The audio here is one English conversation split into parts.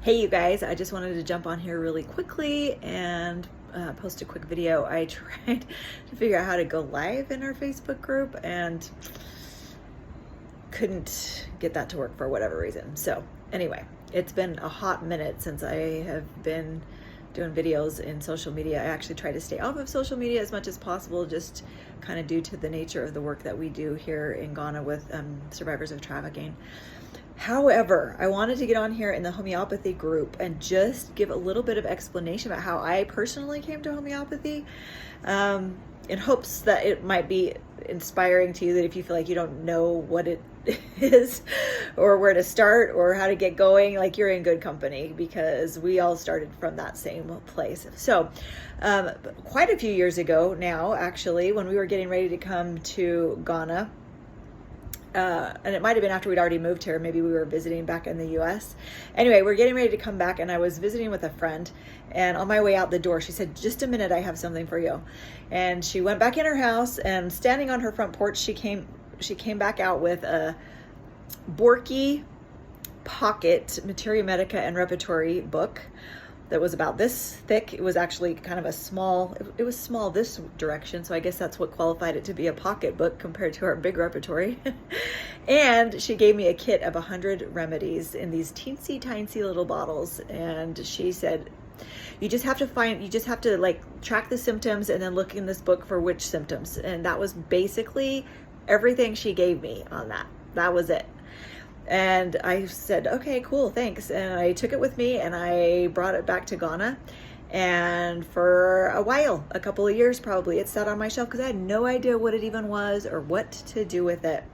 Hey you guys, I just wanted to jump on here really quickly and post a quick video. I tried to figure out how to go live in our Facebook group and couldn't get that to work for whatever reason. So anyway, it's been a hot minute since I have been doing videos in social media. I actually try to stay off of social media as much as possible, just kind of due to the nature of the work that we do here in Ghana with survivors of trafficking. However, I wanted to get on here in the homeopathy group and just give a little bit of explanation about how I personally came to homeopathy, in hopes that it might be inspiring to you, that if you feel like you don't know what it is or where to start or how to get going, like you're in good company, because we all started from that same place. So quite a few years ago now, actually, when we were getting ready to come to Ghana, and it might have been after we'd already moved here. Maybe we were visiting back in the US. Anyway, we're getting ready to come back, and I was visiting with a friend, and on my way out the door, she said, "Just a minute, I have something for you." And she went back in her house, and standing on her front porch, she came back out with a Borky pocket Materia Medica and repertory book that was about this thick. It was actually kind of a small, it was small this direction, so I guess that's what qualified it to be a pocket book compared to our big repertory. And she gave me a kit of 100 remedies in these teensy tiny little bottles, and she said, you just have to like track the symptoms and then look in this book for which symptoms. And that was basically everything she gave me on that. That was it. And I said, okay, cool, thanks. And I took it with me and I brought it back to Ghana. And for a while, a couple of years probably, it sat on my shelf because I had no idea what it even was or what to do with it.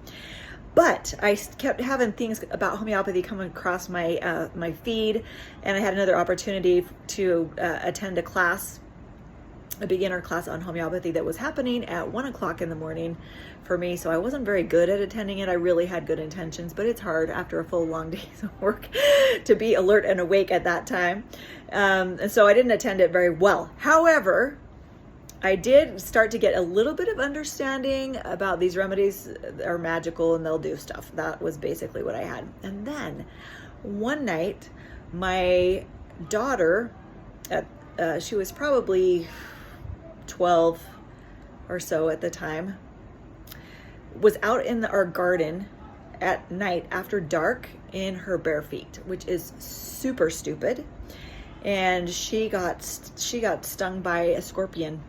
But I kept having things about homeopathy come across my my feed, and I had another opportunity to attend a class, a beginner class on homeopathy that was happening at 1 o'clock in the morning for me. So I wasn't very good at attending it. I really had good intentions, but it's hard after a full long day's of work to be alert and awake at that time. And so I didn't attend it very well. However, I did start to get a little bit of understanding about these remedies are magical and they'll do stuff. That was basically what I had. And then one night, my daughter, she was probably 12 or so at the time, was out in our garden at night after dark in her bare feet, which is super stupid. And she got stung by a scorpion,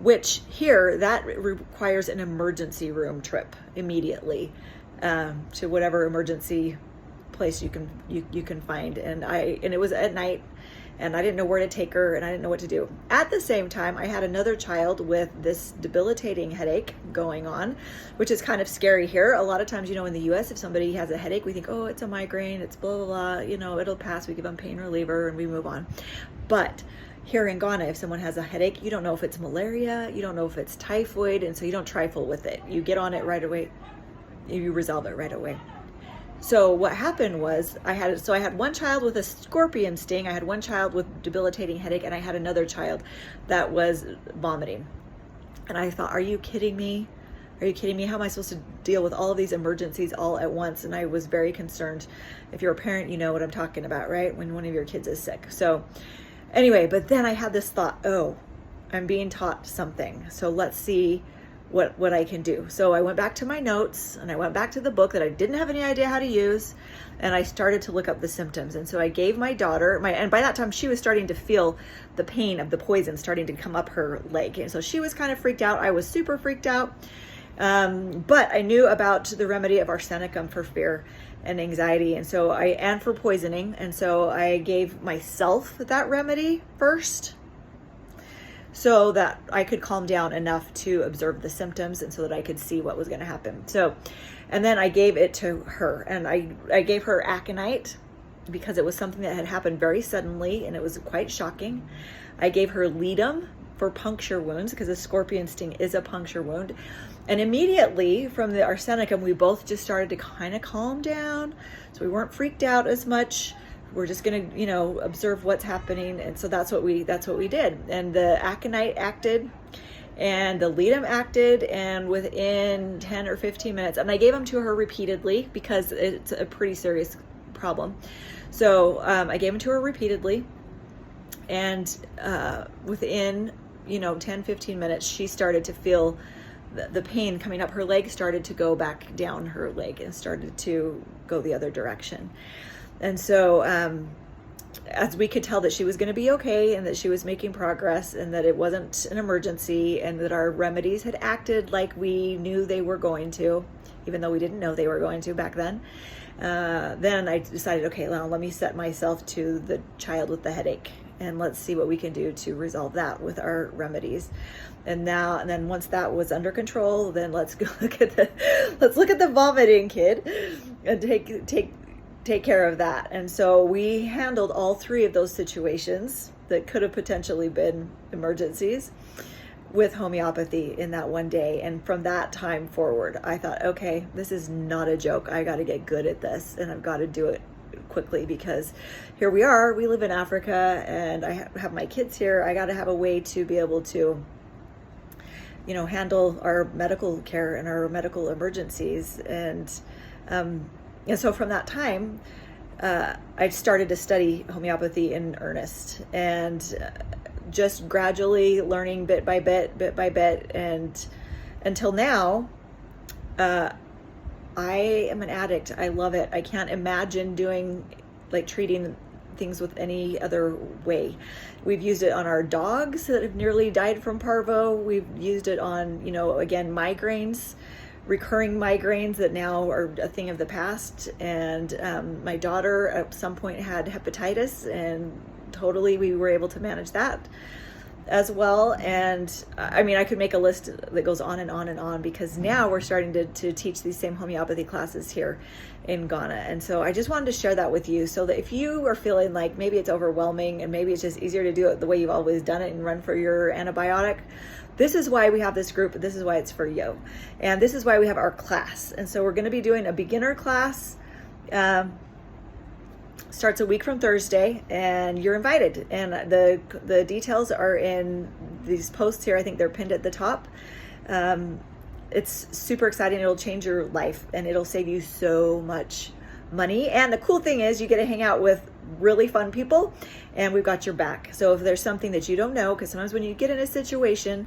which here that requires an emergency room trip immediately to whatever emergency place you can find. And it was at night, and I didn't know where to take her, and I didn't know what to do. At the same time, I had another child with this debilitating headache going on, which is kind of scary here. A lot of times, in the US, if somebody has a headache, we think, oh, it's a migraine, it's blah, blah, blah, it'll pass. We give them pain reliever and we move on. But here in Ghana, if someone has a headache, you don't know if it's malaria, you don't know if it's typhoid, and so you don't trifle with it. You get on it right away. You resolve it right away. So what happened was I had one child with a scorpion sting, I had one child with debilitating headache, and I had another child that was vomiting. And I thought, are you kidding me? Are you kidding me? How am I supposed to deal with all of these emergencies all at once? And I was very concerned. If you're a parent, you know what I'm talking about, right? When one of your kids is sick. So anyway, but then I had this thought, oh, I'm being taught something. So let's see what I can do. So I went back to my notes and I went back to the book that I didn't have any idea how to use, and I started to look up the symptoms. And so I gave my daughter and by that time she was starting to feel the pain of the poison starting to come up her leg. And so she was kind of freaked out. I was super freaked out. But I knew about the remedy of arsenicum for fear and anxiety, and for poisoning. And so I gave myself that remedy first, so that I could calm down enough to observe the symptoms and so that I could see what was going to happen. So, and then I gave it to her, and I gave her aconite because it was something that had happened very suddenly and it was quite shocking. I gave her ledum for puncture wounds because a scorpion sting is a puncture wound. And immediately from the arsenicum, we both just started to kind of calm down. So we weren't freaked out as much. We're just going to, observe what's happening. And so that's what we did. And the aconite acted and the ledum acted, and within 10 or 15 minutes, and I gave them to her repeatedly because it's a pretty serious problem. So I gave them to her repeatedly, and within 10-15 minutes, she started to feel the pain coming up her leg, started to go back down her leg and started to go the other direction. And so as we could tell that she was going to be okay, and that she was making progress, and that it wasn't an emergency, and that our remedies had acted like we knew they were going to, even though we didn't know they were going to back then. Then I decided, okay, well, let me set myself to the child with the headache, and let's see what we can do to resolve that with our remedies. And then once that was under control, then let's look at the vomiting kid and take care of that. And so we handled all three of those situations that could have potentially been emergencies with homeopathy in that one day. And from that time forward, I thought, okay, this is not a joke. I got to get good at this, and I've got to do it quickly, because here we are, we live in Africa, and I have my kids here. I got to have a way to be able to handle our medical care and our medical emergencies. And so from that time, I started to study homeopathy in earnest, and just gradually learning bit by bit, and until now, I am an addict. I love it. I can't imagine treating things with any other way. We've used it on our dogs that have nearly died from parvo. We've used it on, again, migraines, recurring migraines that now are a thing of the past. And my daughter at some point had hepatitis, and totally we were able to manage that as well. And I could make a list that goes on and on and on, because now we're starting to teach these same homeopathy classes here in Ghana. And so I just wanted to share that with you, so that if you are feeling like maybe it's overwhelming and maybe it's just easier to do it the way you've always done it and run for your antibiotic, this is why we have this group. This is why it's for you. And this is why we have our class. And so we're going to be doing a beginner class. Starts a week from Thursday, and you're invited. And the details are in these posts here. I think they're pinned at the top. It's super exciting. It'll change your life, and it'll save you so much money. And the cool thing is you get to hang out with really fun people, and we've got your back. So if there's something that you don't know, because sometimes when you get in a situation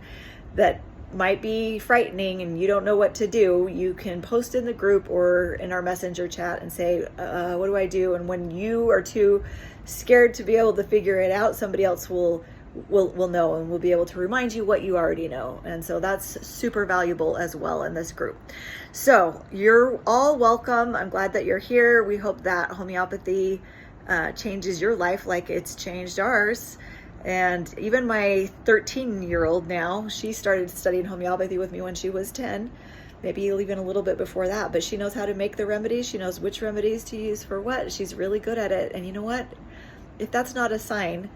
that might be frightening and you don't know what to do, you can post in the group or in our messenger chat and say, what do I do? And when you are too scared to be able to figure it out, somebody else will know, and will be able to remind you what you already know. And so that's super valuable as well in this group. So you're all welcome. I'm glad that you're here. We hope that homeopathy changes your life like it's changed ours. And even my 13-year-old now, she started studying homeopathy with me when she was 10, maybe even a little bit before that. But she knows how to make the remedies. She knows which remedies to use for what. She's really good at it. And you know what? If that's not a sign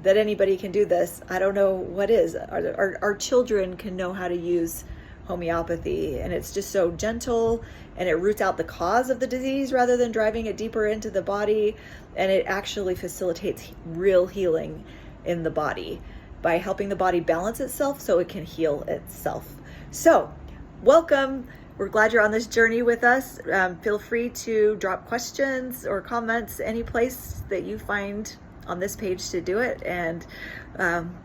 that anybody can do this, I don't know what is. Our children can know how to use homeopathy, and it's just so gentle, and it roots out the cause of the disease rather than driving it deeper into the body, and it actually facilitates real healing in the body by helping the body balance itself so it can heal itself. So welcome. We're glad you're on this journey with us. Feel free to drop questions or comments any place that you find on this page to do it, and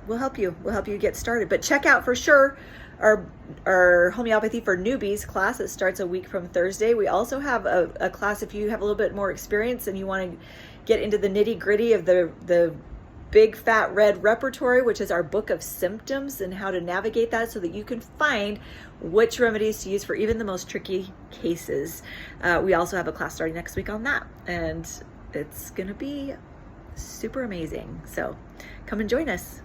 we'll help you get started. But check out for sure our homeopathy for newbies class. It starts a week from Thursday. We also have a class if you have a little bit more experience and you want to get into the nitty gritty of the big fat red repertory, which is our book of symptoms, and how to navigate that so that you can find which remedies to use for even the most tricky cases. We also have a class starting next week on that, and it's gonna be super amazing. So come and join us.